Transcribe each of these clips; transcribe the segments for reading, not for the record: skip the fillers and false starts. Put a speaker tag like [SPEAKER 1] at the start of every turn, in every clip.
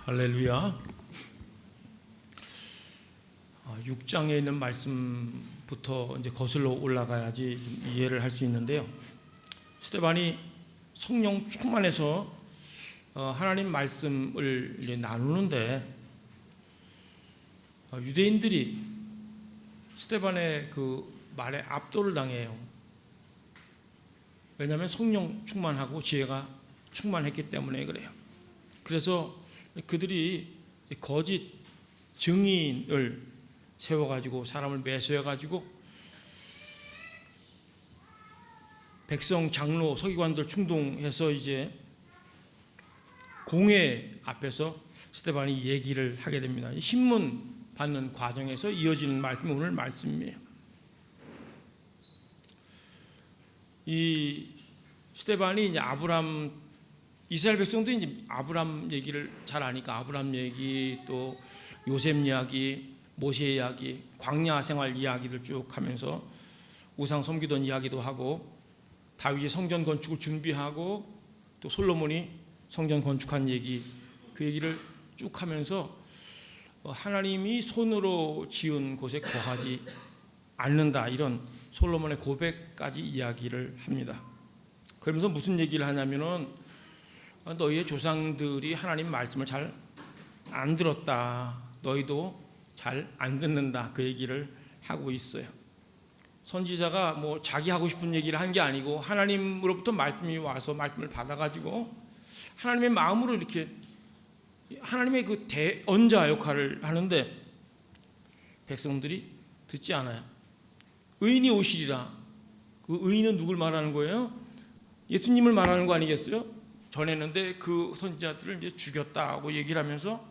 [SPEAKER 1] 할렐루야. 6장에 있는 말씀부터 이제 거슬러 올라가야지 좀 이해를 할 수 있는데요. 스데반이 성령 충만해서 하나님 말씀을 이제 나누는데 유대인들이 스데반의 그 말에 압도를 당해요. 왜냐하면 성령 충만하고 지혜가 충만했기 때문에 그래요. 그래서 그들이 거짓 증인을 세워가지고 사람을 매수해가지고 백성 장로 서기관들 충동해서 이제 공회 앞에서 스데반이 얘기를 하게 됩니다. 신문 받는 과정에서 이어지는 말씀이 오늘 말씀이에요. 이 스데반이 이제 이스라엘 백성들이 이제 아브람 얘기를 잘 아니까 아브람 얘기, 또 요셉 이야기, 모세 이야기, 광야 생활 이야기를 쭉 하면서 우상 섬기던 이야기도 하고, 다윗이 성전 건축을 준비하고 또 솔로몬이 성전 건축한 얘기, 그 얘기를 쭉 하면서 하나님이 손으로 지은 곳에 거하지 않는다, 이런 솔로몬의 고백까지 이야기를 합니다. 그러면서 무슨 얘기를 하냐면은 너희의 조상들이 하나님 말씀을 잘 안 들었다, 너희도 잘 안 듣는다, 그 얘기를 하고 있어요. 선지자가 뭐 자기 하고 싶은 얘기를 한 게 아니고 하나님으로부터 말씀이 와서 말씀을 받아가지고 하나님의 마음으로 이렇게 하나님의 그 대언자 역할을 하는데 백성들이 듣지 않아요. 의인이 오시리라. 그 의인은 누굴 말하는 거예요? 예수님을 말하는 거 아니겠어요? 전했는데 그 선지자들을 이제 죽였다고 얘기를 하면서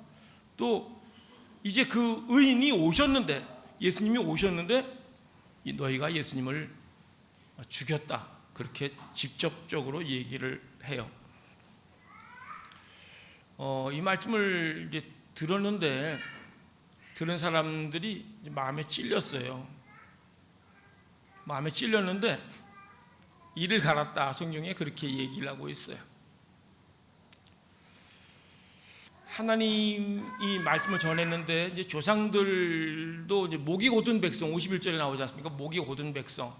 [SPEAKER 1] 또 이제 그 의인이 오셨는데, 예수님이 오셨는데 너희가 예수님을 죽였다, 그렇게 직접적으로 얘기를 해요. 이 말씀을 이제 들었는데 들은 사람들이 이제 마음에 찔렸어요. 마음에 찔렸는데 이를 갈았다, 성경에 그렇게 얘기를 하고 있어요. 하나님이 말씀을 전했는데 이제 조상들도 이제 목이 곧은 백성, 51절에 나오지 않습니까? 목이 곧은 백성,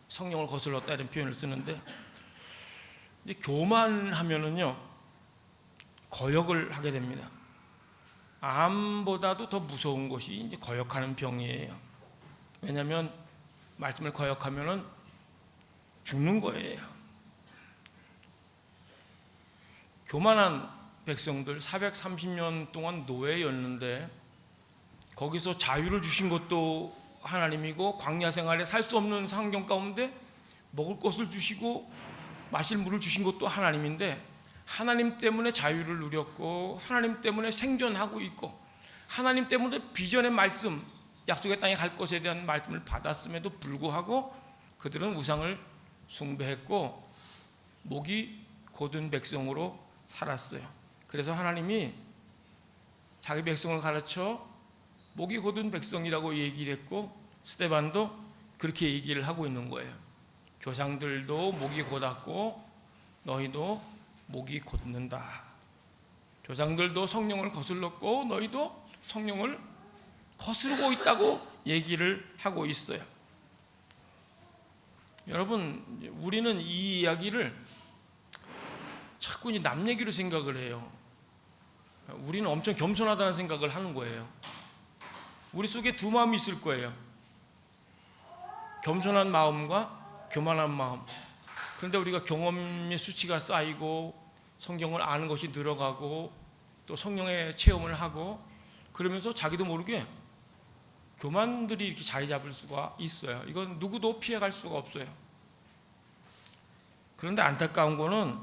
[SPEAKER 1] 성령을 거슬렀다, 이런 표현을 쓰는데, 이제 교만하면은요 거역을 하게 됩니다. 암보다도 더 무서운 것이 이제 거역하는 병이에요. 왜냐하면 말씀을 거역하면은 죽는 거예요. 교만한 백성들 430년 동안 노예였는데 거기서 자유를 주신 것도 하나님이고, 광야 생활에 살 수 없는 환경 가운데 먹을 것을 주시고 마실 물을 주신 것도 하나님인데, 하나님 때문에 자유를 누렸고 하나님 때문에 생존하고 있고 하나님 때문에 비전의 말씀, 약속의 땅에 갈 것에 대한 말씀을 받았음에도 불구하고 그들은 우상을 숭배했고 목이 곧은 백성으로 살았어요. 그래서 하나님이 자기 백성을 가르쳐 목이 곧은 백성이라고 얘기를 했고, 스데반도 그렇게 얘기를 하고 있는 거예요. 조상들도 목이 곧았고 너희도 목이 곧는다. 조상들도 성령을 거슬렀고 너희도 성령을 거스르고 있다고 얘기를 하고 있어요. 여러분, 우리는 이 이야기를 자꾸 이제 남 얘기로 생각을 해요. 우리는 엄청 겸손하다는 생각을 하는 거예요. 우리 속에 두 마음이 있을 거예요. 겸손한 마음과 교만한 마음. 그런데 우리가 경험의 수치가 쌓이고 성경을 아는 것이 늘어가고 또 성령의 체험을 하고 그러면서 자기도 모르게 교만들이 이렇게 자리 잡을 수가 있어요. 이건 누구도 피해갈 수가 없어요. 그런데 안타까운 거는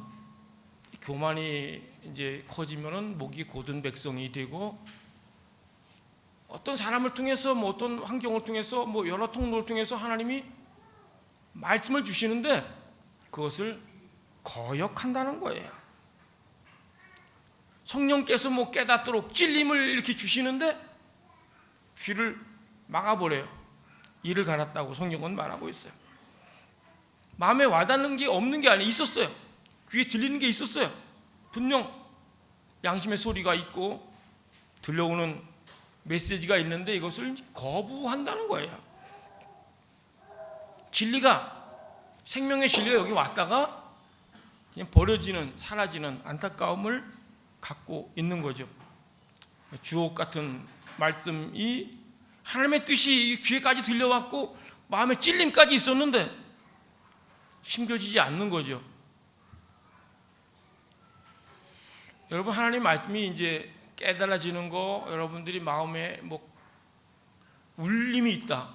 [SPEAKER 1] 교만이 이제 커지면은 목이 곧은 백성이 되고, 어떤 사람을 통해서 뭐 어떤 환경을 통해서 뭐 여러 통로를 통해서 하나님이 말씀을 주시는데 그것을 거역한다는 거예요. 성령께서 뭐 깨닫도록 찔림을 이렇게 주시는데 귀를 막아버려요. 이를 갈았다고 성경은 말하고 있어요. 마음에 와닿는 게 없는 게 아니에요. 있었어요. 귀에 들리는 게 있었어요. 분명 양심의 소리가 있고 들려오는 메시지가 있는데 이것을 거부한다는 거예요. 진리가, 생명의 진리가 여기 왔다가 그냥 버려지는, 사라지는 안타까움을 갖고 있는 거죠. 주옥 같은 말씀이 하나님의 뜻이 귀에까지 들려왔고 마음에 찔림까지 있었는데 심겨지지 않는 거죠. 여러분, 하나님 말씀이 이제 깨달아지는 거, 여러분들이 마음에 뭐 울림이 있다,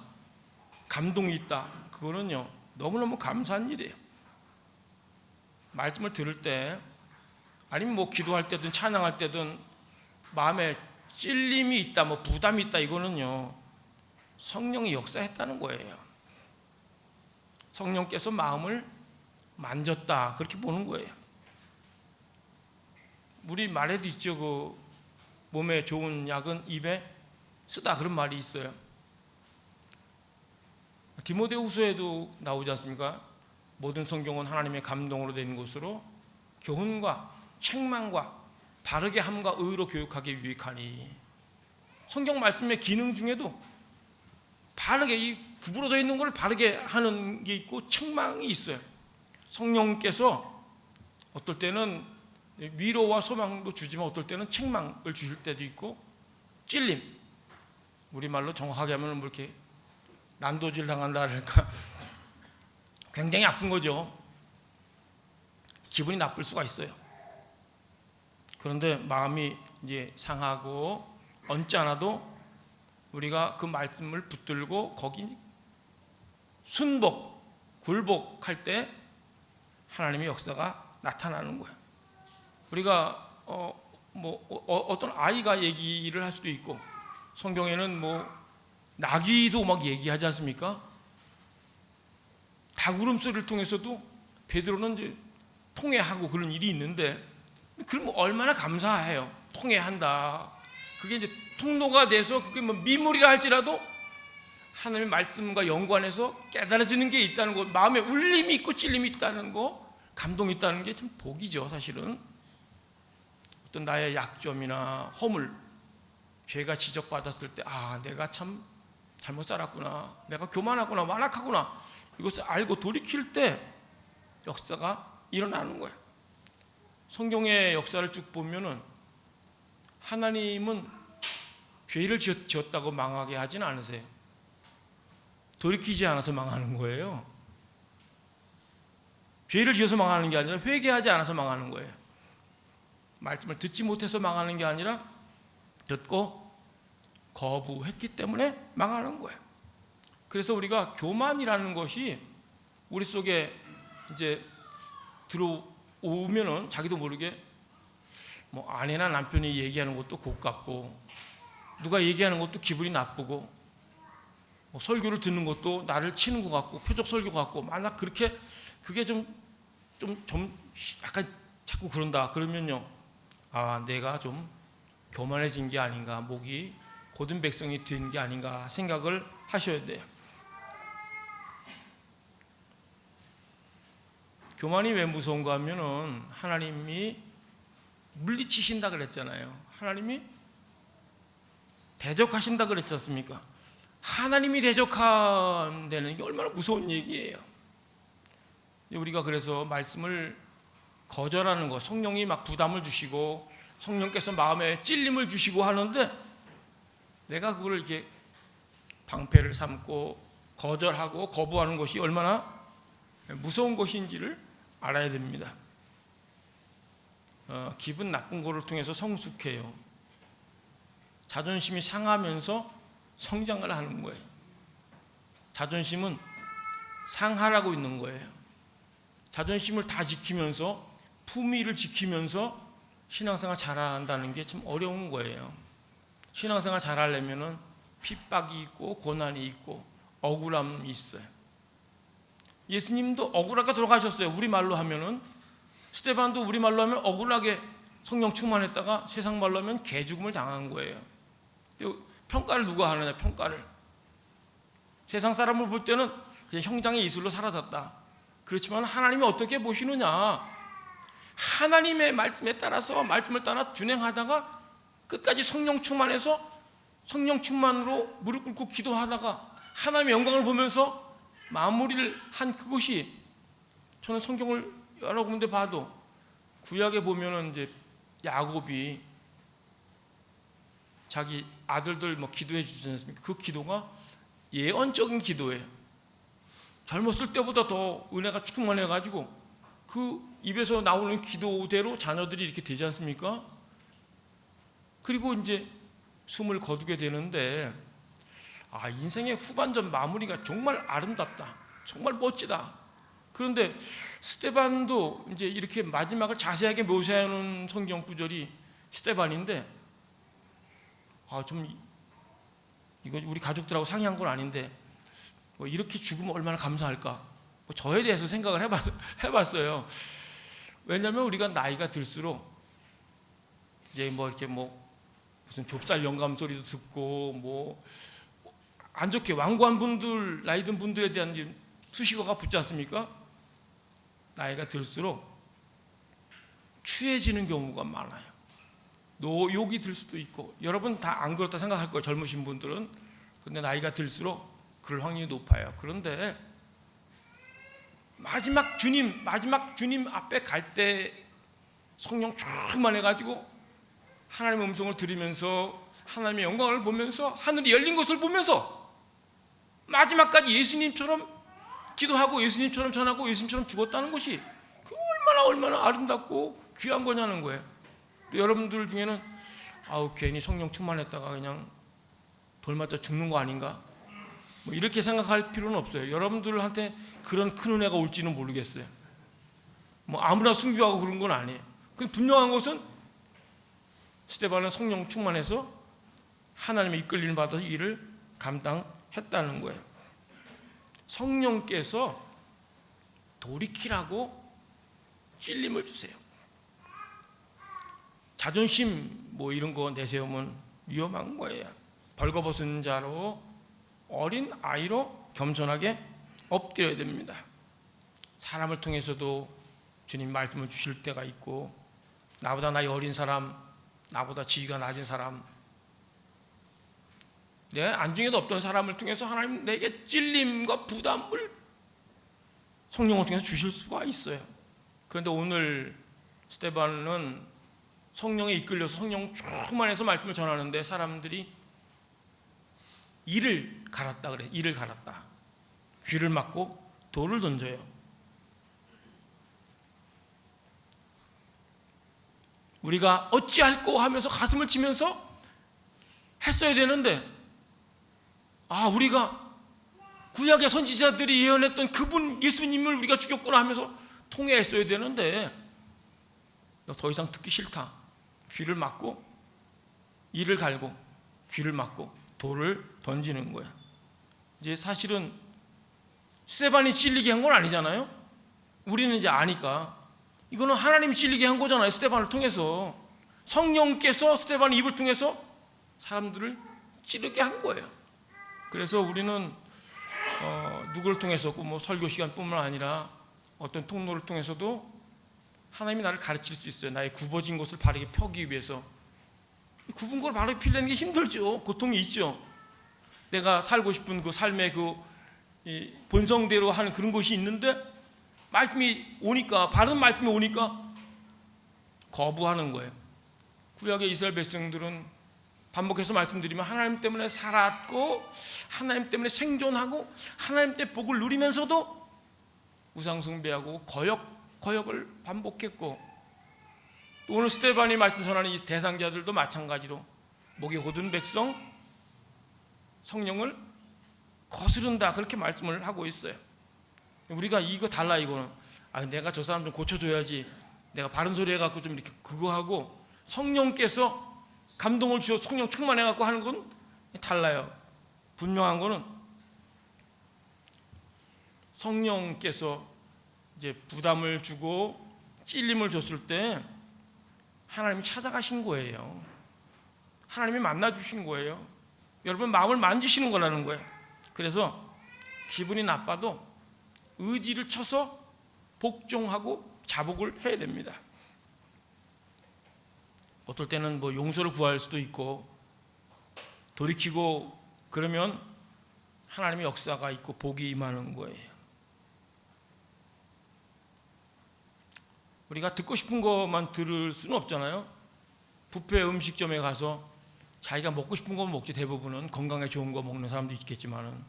[SPEAKER 1] 감동이 있다, 그거는요 너무너무 감사한 일이에요. 말씀을 들을 때, 아니면 뭐 기도할 때든 찬양할 때든 마음에 찔림이 있다, 뭐 부담이 있다, 이거는요 성령이 역사했다는 거예요. 성령께서 마음을 만졌다, 그렇게 보는 거예요. 우리 말에도 있죠. 그 몸에 좋은 약은 입에 쓰다, 그런 말이 있어요. 디모데후서에도 나오지 않습니까? 모든 성경은 하나님의 감동으로 된 것으로 교훈과 책망과 바르게 함과 의로 교육하기에 유익하니. 성경 말씀의 기능 중에도 바르게, 이 구부러져 있는 걸 바르게 하는 게 있고 책망이 있어요. 성령께서 어떨 때는 위로와 소망도 주지만 어떨 때는 책망을 주실 때도 있고, 찔림, 우리말로 정확하게 하면 뭐 이렇게 난도질 당한다 할까, 굉장히 아픈 거죠. 기분이 나쁠 수가 있어요. 그런데 마음이 이제 상하고 얹지 않아도 우리가 그 말씀을 붙들고 거기 순복, 굴복할 때 하나님의 역사가 나타나는 거예요. 우리가 어떤 아이가 얘기를 할 수도 있고, 성경에는 뭐 나귀도 막 얘기하지 않습니까? 닭 울음소리를 통해서도 베드로는 이제 통회하고 그런 일이 있는데, 그럼 얼마나 감사해요. 통회한다. 그게 이제 통로가 돼서 그게 뭐 미물이라 할지라도 하나님의 말씀과 연관해서 깨달아지는 게 있다는 거, 마음에 울림이 있고 찔림이 있다는 거, 감동이 있다는 게 참 복이죠. 사실은 어떤 나의 약점이나 허물, 죄가 지적받았을 때, 아, 내가 참 잘못 살았구나, 내가 교만하구나, 완악하구나, 이것을 알고 돌이킬 때 역사가 일어나는 거예요. 성경의 역사를 쭉 보면은 하나님은 죄를 지었다고 망하게 하지는 않으세요. 돌이키지 않아서 망하는 거예요. 죄를 지어서 망하는 게 아니라 회개하지 않아서 망하는 거예요. 말씀을 듣지 못해서 망하는 게 아니라 듣고 거부했기 때문에 망하는 거예요. 그래서 우리가 교만이라는 것이 우리 속에 이제 들어오면은 자기도 모르게 뭐 아내나 남편이 얘기하는 것도 고깝고, 누가 얘기하는 것도 기분이 나쁘고, 뭐 설교를 듣는 것도 나를 치는 것 같고, 표적 설교 같고, 만약 그렇게 그게 좀 약간 자꾸 그런다 그러면요, 아, 내가 좀 교만해진 게 아닌가, 목이 고든 백성이 된 게 아닌가 생각을 하셔야 돼요. 교만이 왜 무서운가 하면은 하나님이 물리치신다 그랬잖아요. 하나님이 대적하신다 그랬지 않습니까? 하나님이 대적한다는 게 얼마나 무서운 얘기예요. 우리가 그래서 말씀을 거절하는 거, 성령이 막 부담을 주시고 성령께서 마음에 찔림을 주시고 하는데 내가 그걸 이렇게 방패를 삼고 거절하고 거부하는 것이 얼마나 무서운 것인지를 알아야 됩니다. 기분 나쁜 거를 통해서 성숙해요. 자존심이 상하면서 성장을 하는 거예요. 자존심은 상하라고 있는 거예요. 자존심을 다 지키면서, 품위를 지키면서 신앙생활 잘한다는 게 참 어려운 거예요. 신앙생활 잘하려면은 핍박이 있고 고난이 있고 억울함이 있어요. 예수님도 억울하게 돌아가셨어요. 우리말로 하면은, 스데반도 우리말로 하면 억울하게 성령 충만했다가 세상 말로 하면 개죽음을 당한 거예요. 평가를 누가 하느냐, 평가를. 세상 사람을 볼 때는 그냥 형장의 이슬로 사라졌다. 그렇지만 하나님이 어떻게 보시느냐, 하나님의 말씀에 따라서 말씀을 따라 준행하다가 끝까지 성령 충만해서 성령 충만으로 무릎 꿇고 기도하다가 하나님의 영광을 보면서 마무리를 한 그것이, 저는 성경을 여러 군데 봐도 구약에 보면은 이제 야곱이 자기 아들들 기도해 주지 않습니까? 그 기도가 예언적인 기도예요. 젊었을 때보다 더 은혜가 충만해가지고 그 입에서 나오는 기도대로 자녀들이 이렇게 되지 않습니까? 그리고 이제 숨을 거두게 되는데, 인생의 후반전 마무리가 정말 아름답다, 정말 멋지다. 그런데 스데반도 이제 이렇게 마지막을 자세하게 묘사하는 성경 구절이 스데반인데, 좀 이거 우리 가족들하고 상의한 건 아닌데 이렇게 죽으면 얼마나 감사할까, 저에 대해서 생각을 해봤어요. 왜냐하면 우리가 나이가 들수록 이제 이렇게 무슨 좁쌀 영감 소리도 듣고 안 좋게 완고한 분들, 나이 든 분들에 대한 수식어가 붙지 않습니까? 나이가 들수록 취해지는 경우가 많아요. 노욕이 들 수도 있고, 여러분 다 안 그렇다 생각할 거예요, 젊으신 분들은. 근데 나이가 들수록 그럴 확률이 높아요. 그런데 마지막 주님 앞에 갈 때 성령 충만해가지고 하나님의 음성을 들으면서 하나님의 영광을 보면서 하늘이 열린 것을 보면서 마지막까지 예수님처럼 기도하고 예수님처럼 전하고 예수님처럼 죽었다는 것이 그 얼마나 아름답고 귀한 거냐는 거예요. 또 여러분들 중에는 괜히 성령 충만했다가 그냥 돌 맞아 죽는 거 아닌가, 이렇게 생각할 필요는 없어요. 여러분들한테 그런 큰 은혜가 올지는 모르겠어요. 아무나 순교하고 그런 건 아니에요. 근데 분명한 것은 스데반은 성령 충만해서 하나님의 이끌림을 받아서 일을 감당했다는 거예요. 성령께서 돌이키라고 찔림을 주세요. 자존심 이런 거 내세우면 위험한 거예요. 벌거벗은 자로 어린 아이로 겸손하게 엎드려야 됩니다. 사람을 통해서도 주님 말씀을 주실 때가 있고, 나보다 나이 어린 사람, 나보다 지위가 낮은 사람, 내 안중에도 없던 사람을 통해서 하나님 내게 찔림과 부담을 성령을 통해서 주실 수가 있어요. 그런데 오늘 스데반은 성령에 이끌려서 성령 충만해서 말씀을 전하는데 사람들이 이를 갈았다 그래. 이를 갈았다. 귀를 막고 돌을 던져요. 우리가 어찌할꼬 하면서 가슴을 치면서 했어야 되는데, 우리가 구약의 선지자들이 예언했던 그분 예수님을 우리가 죽였구나 하면서 통회했어야 되는데, 너 더 이상 듣기 싫다. 귀를 막고 이를 갈고 귀를 막고 돌을 던지는 거야. 이제 사실은 스데반이 찔리게 한 건 아니잖아요. 우리는 이제 아니까 이거는 하나님이 찔리게 한 거잖아요. 스데반을 통해서 성령께서 스데반의 입을 통해서 사람들을 찌르게 한 거예요. 그래서 우리는 누구를 통해서고 설교 시간뿐만 아니라 어떤 통로를 통해서도 하나님이 나를 가르칠 수 있어요. 나의 굽어진 것을 바르게 펴기 위해서. 굽은 걸 바르게 피려는 게 힘들죠. 고통이 있죠. 내가 살고 싶은 그 삶의 이 본성대로 하는 그런 것이 있는데 말씀이 오니까, 바른 말씀이 오니까 거부하는 거예요. 구약의 이스라엘 백성들은 반복해서 말씀드리면 하나님 때문에 살았고 하나님 때문에 생존하고 하나님 때문에 복을 누리면서도 우상 숭배하고 거역을 반복했고, 또 오늘 스데반이 말씀 전하는 이 대상자들도 마찬가지로 목이 곧은 백성, 성령을 거스른다, 그렇게 말씀을 하고 있어요. 우리가 이거 달라, 이거는 내가 저 사람 좀 고쳐줘야지, 내가 바른 소리 해갖고 좀 이렇게 그거 하고, 성령께서 감동을 주셔 성령 충만해갖고 하는 건 달라요. 분명한 거는 성령께서 이제 부담을 주고 찔림을 줬을 때 하나님이 찾아가신 거예요. 하나님이 만나주신 거예요. 여러분 마음을 만지시는 거라는 거예요. 그래서 기분이 나빠도 의지를 쳐서 복종하고 자복을 해야 됩니다. 어떨 때는 뭐 용서를 구할 수도 있고, 돌이키고 그러면 하나님의 역사가 있고 복이 임하는 거예요. 우리가 듣고 싶은 것만 들을 수는 없잖아요. 뷔페 음식점에 가서 자기가 먹고 싶은 거 먹지. 대부분은 건강에 좋은 거 먹는 사람도 있겠지만은,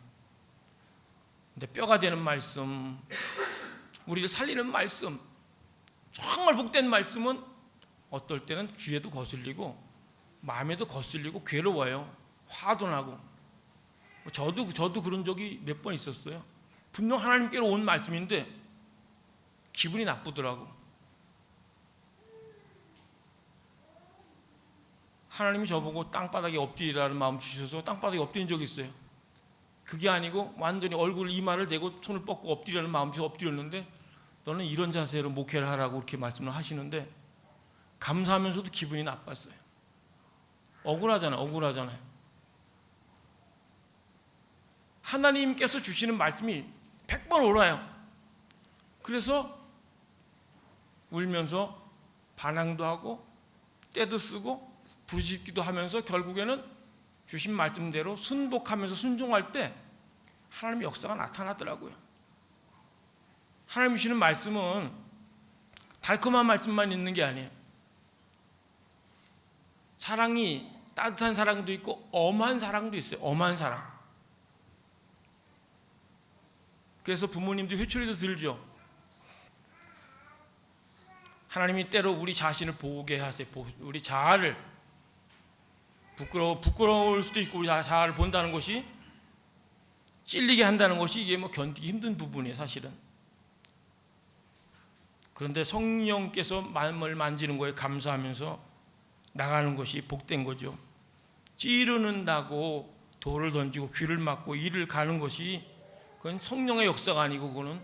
[SPEAKER 1] 근데 뼈가 되는 말씀, 우리를 살리는 말씀, 정말 복된 말씀은 어떨 때는 귀에도 거슬리고 마음에도 거슬리고 괴로워요. 화도 나고. 저도 그런 적이 몇 번 있었어요. 분명 하나님께로 온 말씀인데 기분이 나쁘더라고. 하나님이 저보고 땅바닥에 엎드리라는 마음 주셔서 땅바닥에 엎드린 적이 있어요. 그게 아니고 완전히 얼굴 이마를 대고 손을 뻗고 엎드리라는 마음 주셔서 엎드렸는데, 너는 이런 자세로 목회를 하라고 그렇게 말씀을 하시는데 감사하면서도 기분이 나빴어요. 억울하잖아요. 하나님께서 주시는 말씀이 100번 옳아요. 그래서 울면서 반항도 하고 떼도 쓰고 부르짖기도 하면서 결국에는 주신 말씀대로 순복하면서 순종할 때 하나님의 역사가 나타나더라고요. 하나님 주시는 말씀은 달콤한 말씀만 있는 게 아니에요. 사랑이 따뜻한 사랑도 있고 엄한 사랑도 있어요. 엄한 사랑. 그래서 부모님도 회초리도 들죠. 하나님이 때로 우리 자신을 보게 하세요. 우리 자아를 부끄러울 수도 있고, 우리 자아를 본다는 것이 찔리게 한다는 것이 이게 뭐 견디기 힘든 부분이에요, 사실은. 그런데 성령께서 마음을 만지는 거에 감사하면서 나가는 것이 복된 거죠. 찌르는다고 돌을 던지고 귀를 막고 이를 가는 것이, 그건 성령의 역사가 아니고 그거는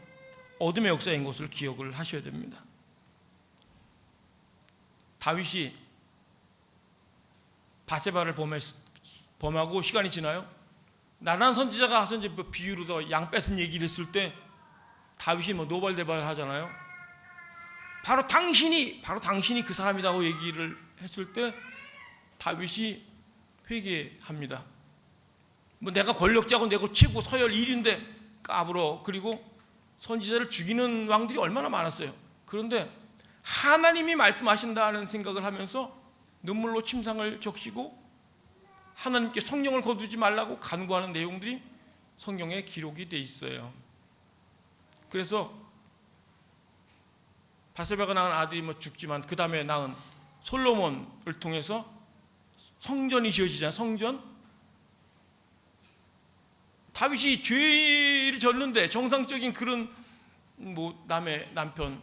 [SPEAKER 1] 어둠의 역사인 것을 기억을 하셔야 됩니다. 다윗이 바세바를 범하고 시간이 지나요. 나단 선지자가 가서 이제 비유로 더 양 뺏은 얘기를 했을 때 다윗이 뭐 노발대발 하잖아요. 바로 당신이 그 사람이라고 얘기를 했을 때 다윗이 회개합니다. 뭐 내가 권력자고 내가 최고 서열 1위인데 까불어. 그리고 선지자를 죽이는 왕들이 얼마나 많았어요. 그런데 하나님이 말씀하신다는 생각을 하면서 눈물로 침상을 적시고 하나님께 성령을 거두지 말라고 간구하는 내용들이 성경에 기록이 돼 있어요. 그래서 바세바가 낳은 아들이 뭐 죽지만 그 다음에 낳은 솔로몬을 통해서 성전이 지어지잖아요. 성전. 다윗이 죄를 졌는데 정상적인 그런 뭐 남의 남편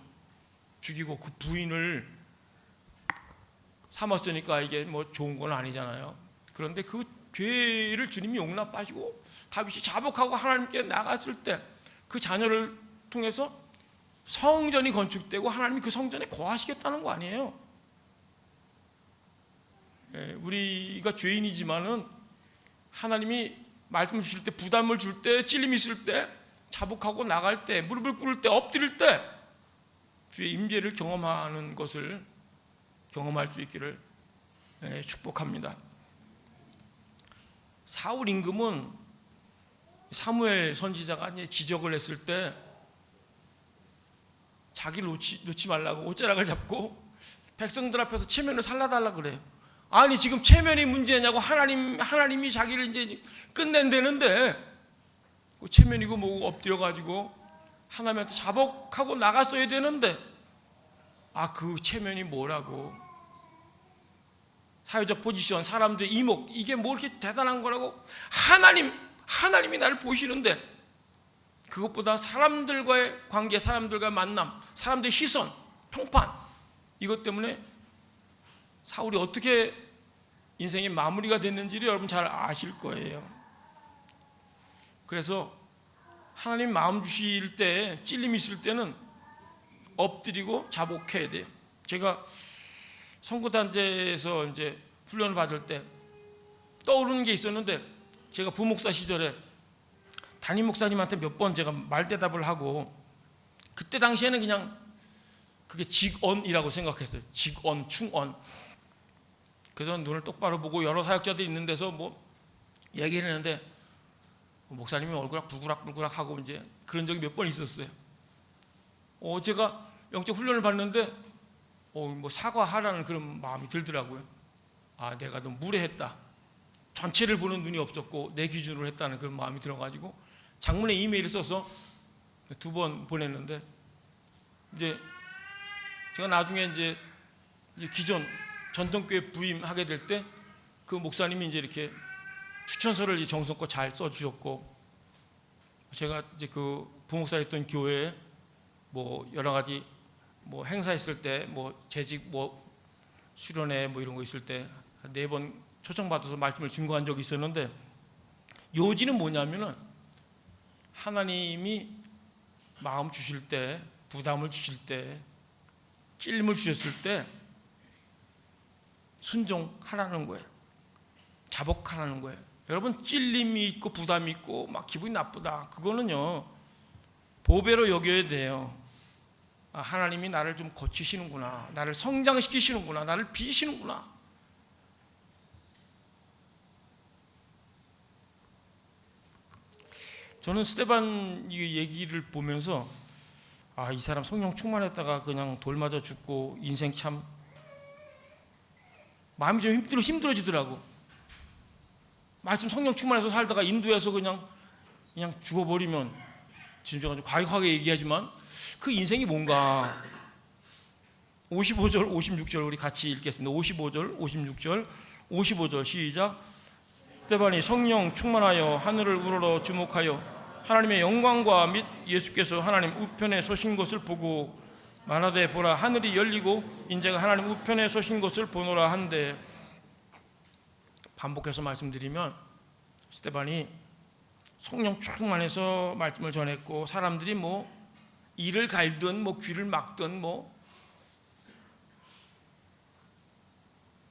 [SPEAKER 1] 죽이고 그 부인을 삼았으니까 이게 뭐 좋은 건 아니잖아요. 그런데 그 죄를 주님이 용납하시고 다윗이 자복하고 하나님께 나갔을 때 그 자녀를 통해서 성전이 건축되고 하나님이 그 성전에 거하시겠다는 거 아니에요. 우리가 죄인이지만은 하나님이 말씀 주실 때, 부담을 줄 때, 찔림이 있을 때, 자복하고 나갈 때, 무릎을 꿇을 때, 엎드릴 때 주의 임재를 경험하는 것을 경험할 수 있기를 축복합니다. 사울 임금은 사무엘 선지자가 이제 지적을 했을 때 자기를 놓지 말라고 옷자락을 잡고 백성들 앞에서 체면을 살려달라 그래요. 아니 지금 체면이 문제냐고. 하나님이 자기를 이제 끝낸다는데 그 체면이고 뭐고 엎드려가지고 하나님한테 자복하고 나갔어야 되는데 그 체면이 뭐라고. 사회적 포지션, 사람들의 이목, 이게 뭐 이렇게 대단한 거라고. 하나님이 나를 보시는데 그것보다 사람들과의 관계, 사람들과의 만남, 사람들의 시선, 평판, 이것 때문에 사울이 어떻게 인생의 마무리가 됐는지를 여러분 잘 아실 거예요. 그래서 하나님 마음 주실 때, 찔림이 있을 때는 엎드리고 자복해야 돼요. 제가 선거단체에서 이제 훈련을 받을 때 떠오르는 게 있었는데, 제가 부목사 시절에 담임 목사님한테 몇 번 제가 말대답을 하고, 그때 당시에는 그냥 그게 직언이라고 생각했어요. 직언, 충언. 그래서 눈을 똑바로 보고 여러 사역자들이 있는 데서 뭐 얘기를 했는데 목사님이 얼굴 불구락 하고 이제 그런 적이 몇 번 있었어요. 제가 영적 훈련을 받는데 뭐 사과하라는 그런 마음이 들더라고요. 내가 너무 무례했다. 전체를 보는 눈이 없었고 내 기준으로 했다는 그런 마음이 들어가지고 장문에 이메일을 써서 2번 보냈는데, 이제 제가 나중에 이제 기존 전통교회 부임하게 될 때 그 목사님이 이제 이렇게 추천서를 정성껏 잘 써주셨고, 제가 이제 그 부목사였던 교회에 뭐 여러 가지 뭐 행사 있을 때 뭐 재직 뭐 수련회 뭐 이런 거 있을 때 4번 초청받아서 말씀을 증거한 적이 있었는데, 요지는 뭐냐면은 하나님이 마음 주실 때, 부담을 주실 때, 찔림을 주셨을 때 순종하라는 거예요. 자복하라는 거예요. 여러분, 찔림이 있고 부담이 있고 막 기분이 나쁘다, 그거는요 보배로 여겨야 돼요. 하나님이 나를 좀 고치시는구나, 나를 성장시키시는구나, 나를 빚으시는구나. 저는 스데반 이 얘기를 보면서 이 사람 성령 충만했다가 그냥 돌 맞아 죽고 인생 참 마음이 좀 힘들어지더라고. 말씀 성령 충만해서 살다가 인도에서 그냥 죽어버리면, 지금 제가 좀 과격하게 얘기하지만 그 인생이 뭔가. 55절 56절 우리 같이 읽겠습니다. 55절 56절 55절 시작. 스데반이 성령 충만하여 하늘을 우러러 주목하여 하나님의 영광과 및 예수께서 하나님 우편에 서신 것을 보고 말하되, 보라, 하늘이 열리고 인자가 하나님 우편에 서신 것을 보노라 한데, 반복해서 말씀드리면 스데반이 성령 충만해서 말씀을 전했고, 사람들이 뭐 이를 갈든 뭐 귀를 막든 뭐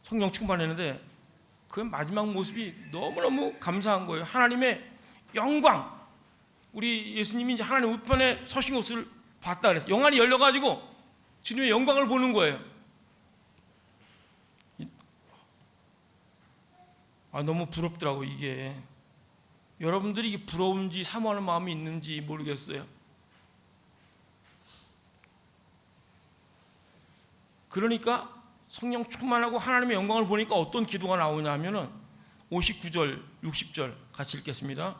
[SPEAKER 1] 성령 충만했는데, 그 마지막 모습이 너무너무 감사한 거예요. 하나님의 영광, 우리 예수님이 이제 하나님 우편에 서신 것을 봤다 그랬어요. 영안이 열려가지고 주님의 영광을 보는 거예요. 너무 부럽더라고 이게. 여러분들이 이게 부러운지 사모하는 마음이 있는지 모르겠어요. 그러니까 성령 충만하고 하나님의 영광을 보니까 어떤 기도가 나오냐 하면은 59절 60절 같이 읽겠습니다.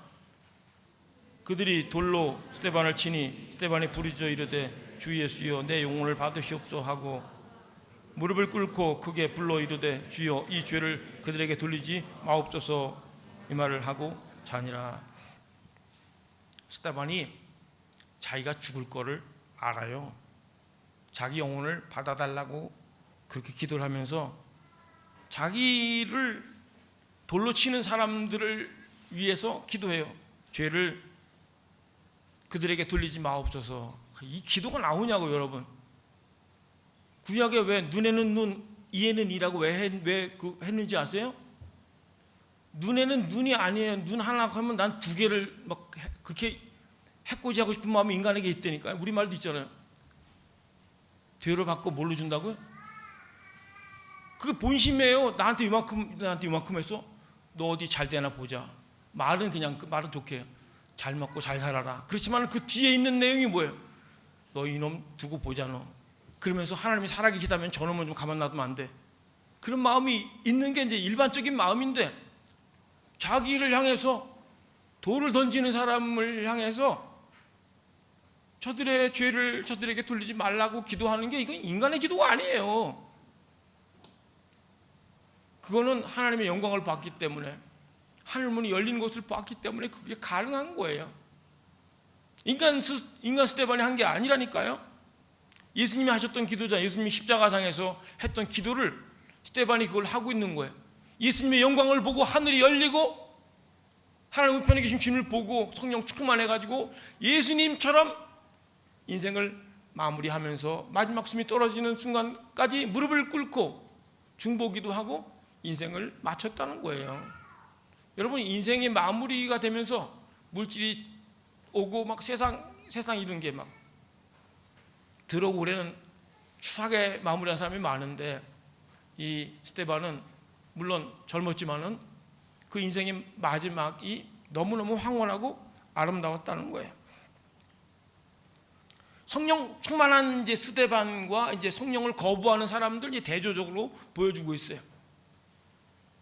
[SPEAKER 1] 그들이 돌로 스데반을 치니 스데반이 부르짖어 이르되, 주 예수여 내 영혼을 받으시옵소서 하고 무릎을 꿇고 크게 불러 이르되, 주여 이 죄를 그들에게 돌리지 마옵소서, 이 말을 하고 자니라. 스데반이 자기가 죽을 거를 알아요. 자기 영혼을 받아달라고 그렇게 기도를 하면서 자기를 돌로 치는 사람들을 위해서 기도해요. 죄를 그들에게 돌리지 마옵소서. 이 기도가 나오냐고 여러분. 구약에 왜 눈에는 눈, 이에는 이라고 왜 했는지 아세요? 눈에는 눈이 아니에요. 눈 하나 하면 난 2개를 막 그렇게 해코지하고 싶은 마음이 인간에게 있다니까요. 우리말도 있잖아요. 되로 받고 뭘로 준다고요? 그게 본심이에요. 나한테 이만큼 했어? 너 어디 잘 되나 보자. 말은 그냥 말은 좋게 해요. 잘 먹고 잘 살아라. 그렇지만 그 뒤에 있는 내용이 뭐예요? 너 이놈 두고 보자 너. 그러면서 하나님이 살아계시다면 저놈은 좀 가만 놔두면 안 돼. 그런 마음이 있는 게 이제 일반적인 마음인데, 자기를 향해서 돌을 던지는 사람을 향해서 저들의 죄를 저들에게 돌리지 말라고 기도하는 게, 이건 인간의 기도가 아니에요. 그거는 하나님의 영광을 받기 때문에, 하늘문이 열린 것을 봤기 때문에 그게 가능한 거예요. 인간 스데반이 한 게 아니라니까요. 예수님이 하셨던 기도잖아요. 예수님이 십자가상에서 했던 기도를 스데반이 그걸 하고 있는 거예요. 예수님의 영광을 보고 하늘이 열리고 하나님 우편에 계신 주님을 보고 성령 충만해가지고 예수님처럼 인생을 마무리하면서 마지막 숨이 떨어지는 순간까지 무릎을 꿇고 중보기도 하고 인생을 마쳤다는 거예요. 여러분, 인생이 마무리가 되면서 물질이 오고 막 세상 이런 게 막 들어오고 그래는 추하게 마무리한 사람이 많은데, 이 스데반은 물론 젊었지만은 그 인생의 마지막이 너무너무 황홀하고 아름다웠다는 거예요. 성령 충만한 이제 스데반과 이제 성령을 거부하는 사람들 대조적으로 보여주고 있어요.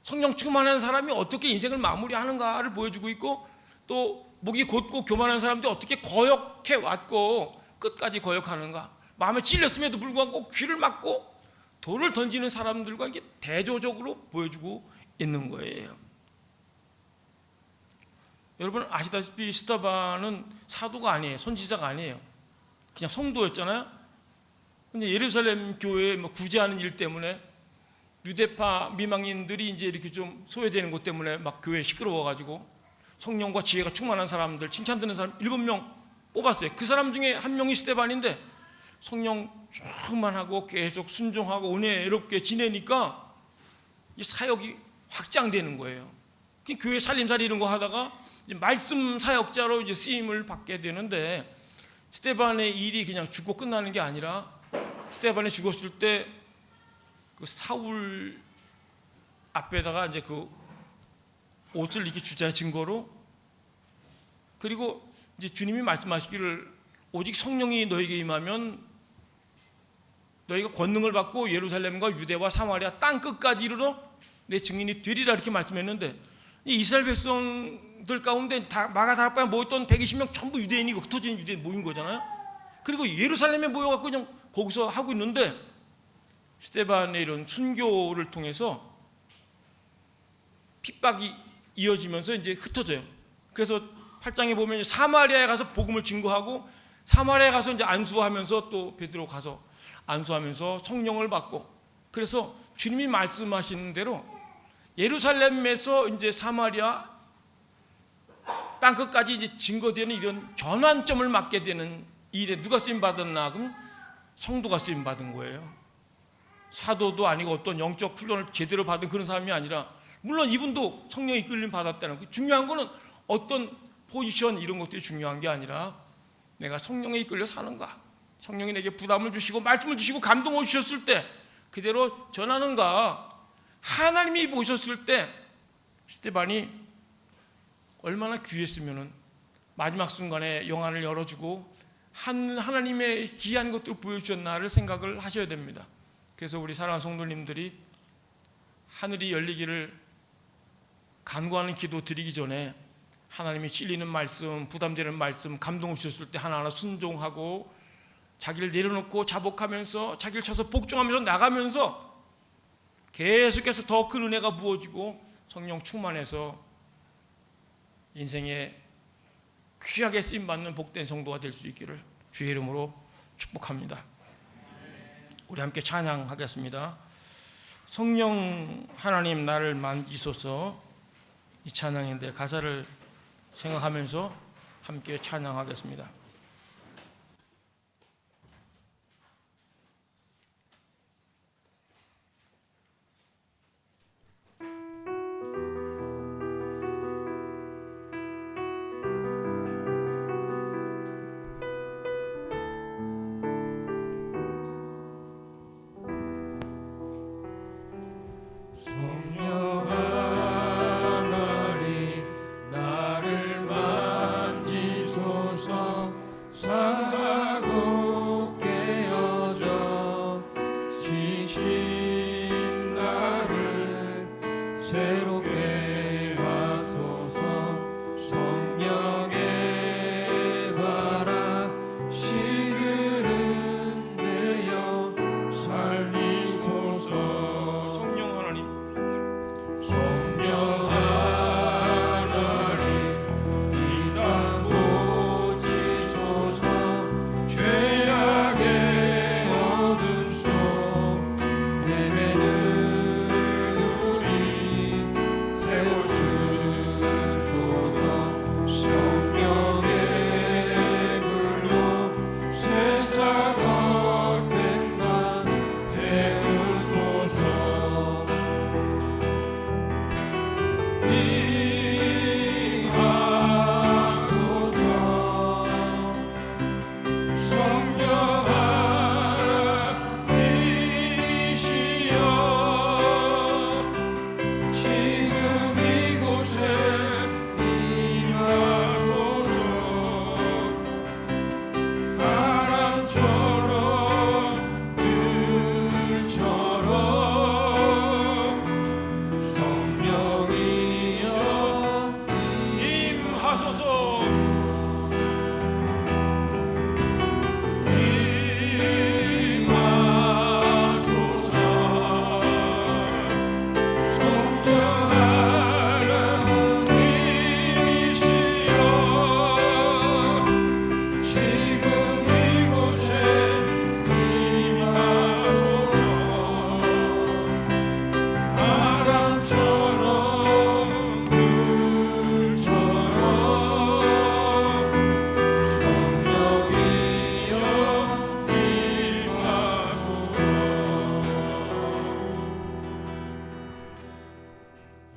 [SPEAKER 1] 성령 충만한 사람이 어떻게 인생을 마무리하는가를 보여주고 있고, 또 목이 곧고 교만한 사람들이 어떻게 거역해 왔고 끝까지 거역하는가, 마음에 찔렸음에도 불구하고 귀를 막고 돌을 던지는 사람들과 이게 대조적으로 보여주고 있는 거예요. 여러분 아시다시피 스데반은 사도가 아니에요. 선지자가 아니에요. 그냥 성도였잖아요. 근데 예루살렘 교회에 구제하는 일 때문에 유대파 미망인들이 이제 이렇게 좀 소외되는 것 때문에 막 교회 시끄러워가지고 성령과 지혜가 충만한 사람들, 칭찬 듣는 사람 7명 뽑았어요. 그 사람 중에 한 명이 스데반인데 성령 충만하고 계속 순종하고 은혜롭게 지내니까 이 사역이 확장되는 거예요. 교회 살림살이 이런 거 하다가 이제 말씀 사역자로 이제 쓰임을 받게 되는데, 스데반의 일이 그냥 죽고 끝나는 게 아니라 스데반이 죽었을 때 그 사울 앞에다가 이제 그 옷을 이렇게 주자 증거로, 그리고 이제 주님이 말씀하시기를 오직 성령이 너에게 임하면 너희가 권능을 받고 예루살렘과 유대와 사마리아 땅 끝까지 이르러 내 증인이 되리라 이렇게 말씀했는데, 이 이스라엘 백성들 가운데 마가다락방에 모였던 120명 전부 유대인이고 흩어진 유대인 모인 거잖아요. 그리고 예루살렘에 모여갖고 그냥 거기서 하고 있는데 스데반의 이런 순교를 통해서 핍박이 이어지면서 이제 흩어져요. 그래서 8장에 보면 사마리아에 가서 복음을 증거하고, 사마리아에 가서 이제 안수하면서 또 베드로 가서 안수하면서 성령을 받고, 그래서 주님이 말씀하시는 대로 예루살렘에서 이제 사마리아 땅 끝까지 이제 증거되는 이런 전환점을 맞게 되는 일에 누가 쓰임 받았나? 그럼 성도가 쓰임 받은 거예요. 사도도 아니고 어떤 영적 훈련을 제대로 받은 그런 사람이 아니라, 물론 이분도 성령의 이끌림 받았다는 거. 중요한 거는 어떤 포지션 이런 것들이 중요한 게 아니라 내가 성령에 이끌려 사는가, 성령이 내게 부담을 주시고 말씀을 주시고 감동을 주셨을 때 그대로 전하는가. 하나님이 보셨을 때 스데반이 얼마나 귀했으면은 마지막 순간에 영안을 열어주고 하나님의 귀한 것들을 보여주셨나를 생각을 하셔야 됩니다. 그래서 우리 사랑하는 성도님들이 하늘이 열리기를 간구하는 기도 드리기 전에 하나님이 찔리는 말씀, 부담되는 말씀, 감동을 주셨을 때 하나하나 순종하고 자기를 내려놓고 자복하면서 자기를 쳐서 복종하면서 나가면서 계속해서 더 큰 은혜가 부어지고 성령 충만해서 인생에 귀하게 쓰임받는 복된 성도가 될 수 있기를 주의 이름으로 축복합니다. 우리 함께 찬양하겠습니다. 성령 하나님 나를 만지소서. 이 찬양인데 가사를 생각하면서 함께 찬양하겠습니다.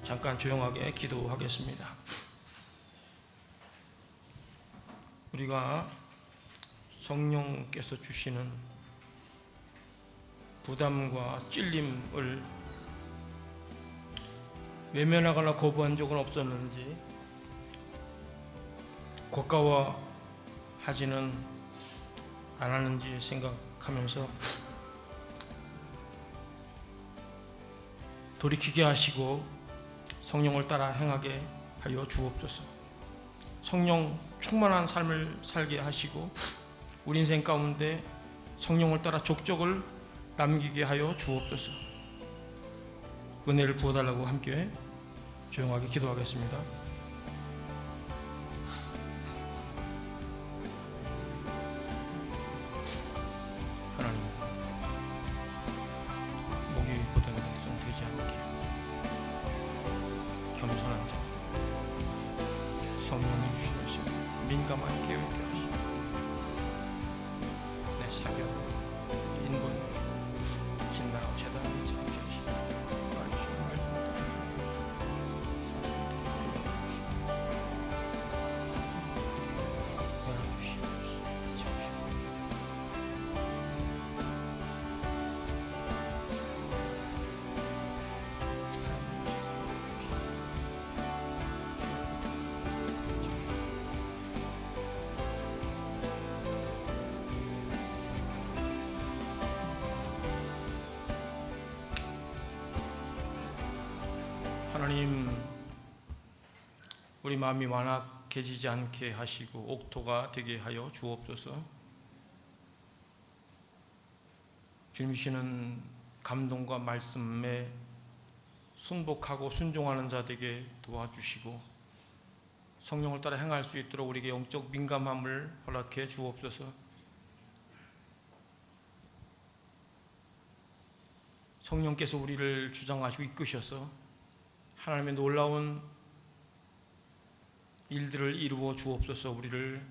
[SPEAKER 1] 잠깐 조용하게 기도하겠습니다. 우리가 성령께서 주시는 부담과 찔림을 외면하거나 거부한 적은 없었는지, 고가워하지는 않았는지 생각하면서 돌이키게 하시고 성령을 따라 행하게 하여 주옵소서. 성령 충만한 삶을 살게 하시고 우리 인생 가운데 성령을 따라 족적을 남기게 하여 주옵소서. 은혜를 부어달라고 함께 조용하게 기도하겠습니다. 하나님, 목이 고된 백성 되지 않게 겸손한 자, 성령이 주시는 시간 민감하게 깨닫게 하시고 내 사견과 인본주의 진단하고 재단하는 자 하시고 말주시고 하나님, 우리 마음이 완악해지지 않게 하시고 옥토가 되게 하여 주옵소서. 주님 주시는 감동과 말씀에 순복하고 순종하는 자 되게 도와주시고 성령을 따라 행할 수 있도록 우리에게 영적 민감함을 허락해 주옵소서. 성령께서 우리를 주장하시고 이끄셔서 하나님의 놀라운 일들을 이루어 주옵소서. 우리를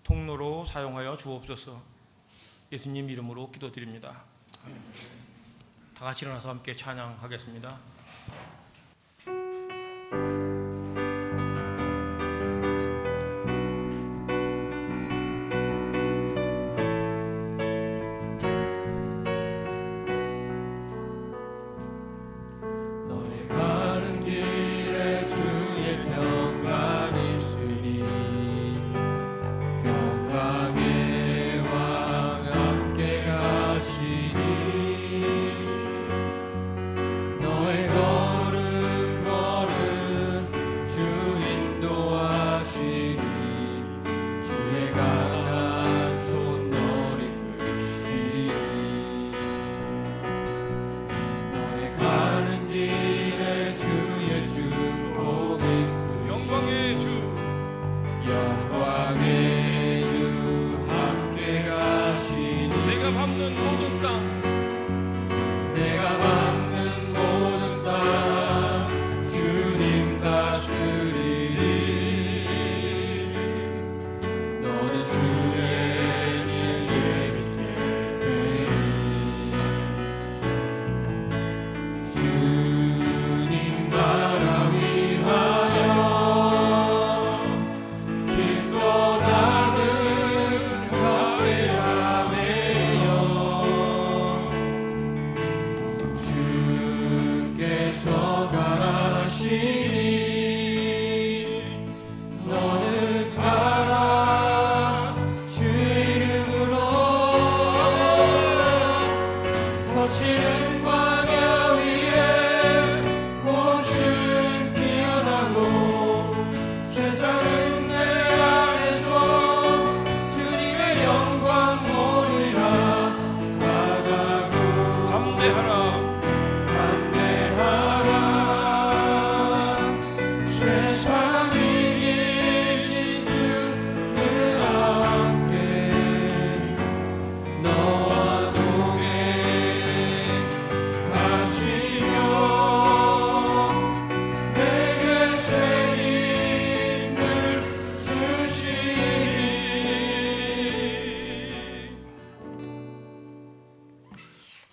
[SPEAKER 1] 통로로 사용하여 주옵소서. 예수님 이름으로 기도드립니다. 다 같이 일어나서 함께 찬양하겠습니다.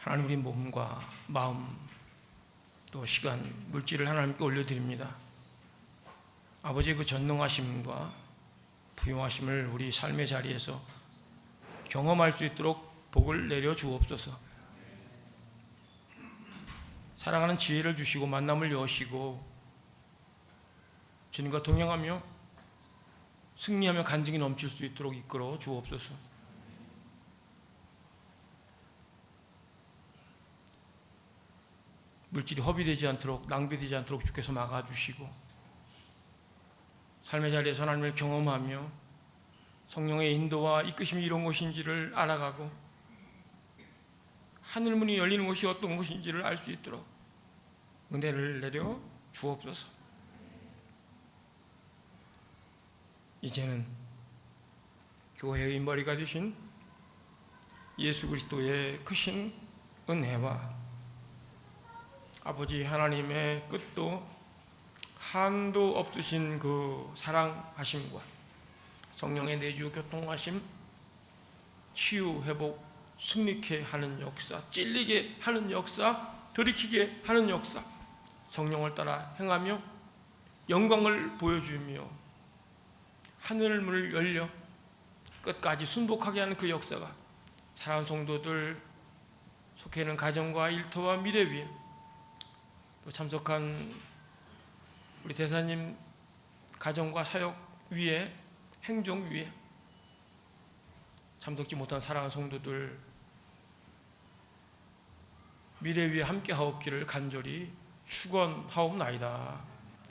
[SPEAKER 1] 하나님, 우리 몸과 마음 또 시간, 물질을 하나님께 올려드립니다. 아버지의 그 전능하심과 부용하심을 우리 삶의 자리에서 경험할 수 있도록 복을 내려 주옵소서. 살아가는 지혜를 주시고 만남을 여시고 주님과 동행하며 승리하며 간증이 넘칠 수 있도록 이끌어 주옵소서. 물질이 허비되지 않도록, 낭비되지 않도록 주께서 막아주시고 삶의 자리에서 하나님을 경험하며 성령의 인도와 이끄심이 이런 것인지를 알아가고 하늘문이 열리는 것이 어떤 것인지를 알 수 있도록 은혜를 내려 주옵소서. 이제는 교회의 머리가 되신 예수 그리스도의 크신 은혜와 아버지 하나님의 끝도 한도 없으신 그 사랑하심과 성령의 내주 교통하심, 치유, 회복, 승리케 하는 역사, 찔리게 하는 역사, 돌이키게 하는 역사, 성령을 따라 행하며 영광을 보여주며 하늘문을 열려 끝까지 순복하게 하는 그 역사가 사랑하는 성도들 속해 있는 가정과 일터와 미래 위에 또 참석한 우리 대사님 가정과 사역 위에 행정 위에 참석지 못한 사랑하는 성도들 미래 위에 함께 하옵기를 간절히 축원하옵나이다.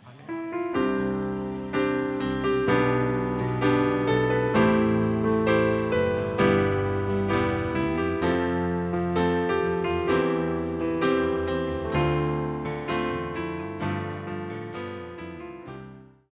[SPEAKER 1] 아멘.